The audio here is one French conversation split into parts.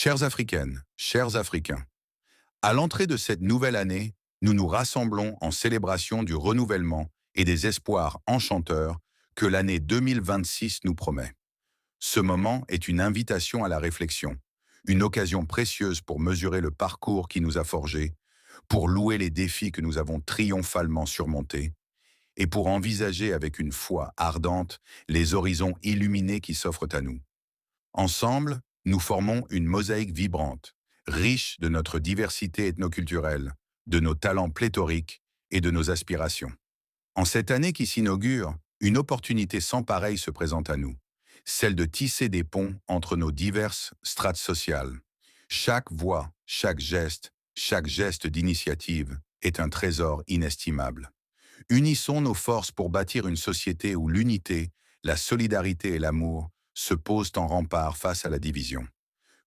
Chères Africaines, chers Africains, à l'entrée de cette nouvelle année, nous nous rassemblons en célébration du renouvellement et des espoirs enchanteurs que l'année 2026 nous promet. Ce moment est une invitation à la réflexion, une occasion précieuse pour mesurer le parcours qui nous a forgés, pour louer les défis que nous avons triomphalement surmontés et pour envisager avec une foi ardente les horizons illuminés qui s'offrent à nous. Ensemble, nous formons une mosaïque vibrante, riche de notre diversité ethnoculturelle, de nos talents pléthoriques et de nos aspirations. En cette année qui s'inaugure, une opportunité sans pareille se présente à nous, celle de tisser des ponts entre nos diverses strates sociales. Chaque voix, chaque geste d'initiative est un trésor inestimable. Unissons nos forces pour bâtir une société où l'unité, la solidarité et l'amour se posent en rempart face à la division.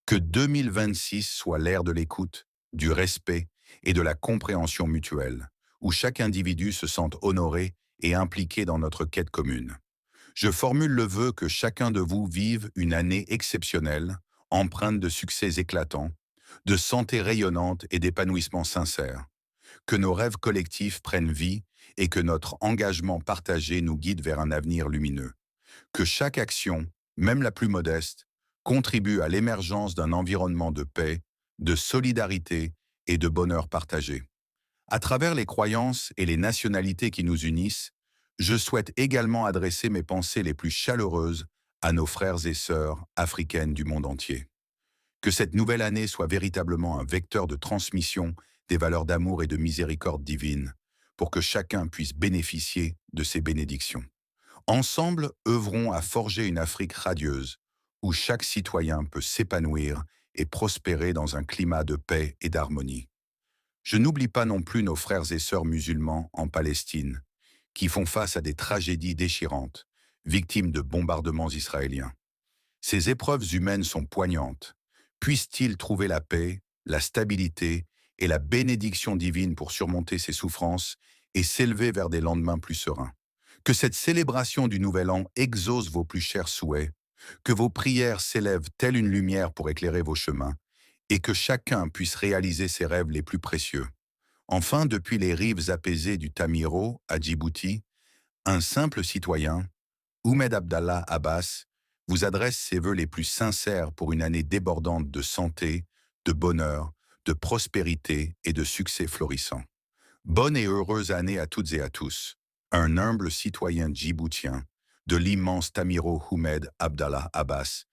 Que 2026 soit l'ère de l'écoute, du respect et de la compréhension mutuelle, où chaque individu se sente honoré et impliqué dans notre quête commune. Je formule le vœu que chacun de vous vive une année exceptionnelle, empreinte de succès éclatants, de santé rayonnante et d'épanouissement sincère. Que nos rêves collectifs prennent vie et que notre engagement partagé nous guide vers un avenir lumineux. Que chaque action, même la plus modeste, contribue à l'émergence d'un environnement de paix, de solidarité et de bonheur partagé. À travers les croyances et les nationalités qui nous unissent, je souhaite également adresser mes pensées les plus chaleureuses à nos frères et sœurs africaines du monde entier. Que cette nouvelle année soit véritablement un vecteur de transmission des valeurs d'amour et de miséricorde divine, pour que chacun puisse bénéficier de ces bénédictions. Ensemble, œuvrons à forger une Afrique radieuse, où chaque citoyen peut s'épanouir et prospérer dans un climat de paix et d'harmonie. Je n'oublie pas non plus nos frères et sœurs musulmans en Palestine, qui font face à des tragédies déchirantes, victimes de bombardements israéliens. Ces épreuves humaines sont poignantes. Puissent-ils trouver la paix, la stabilité et la bénédiction divine pour surmonter ces souffrances et s'élever vers des lendemains plus sereins. Que cette célébration du Nouvel An exauce vos plus chers souhaits, que vos prières s'élèvent telle une lumière pour éclairer vos chemins, et que chacun puisse réaliser ses rêves les plus précieux. Enfin, depuis les rives apaisées du Tamiro, à Djibouti, un simple citoyen, Oumed Abdallah Abbas, vous adresse ses vœux les plus sincères pour une année débordante de santé, de bonheur, de prospérité et de succès florissant. Bonne et heureuse année à toutes et à tous. Un humble citoyen djiboutien de l'immense Tamiro Oumed Abdallah Abbas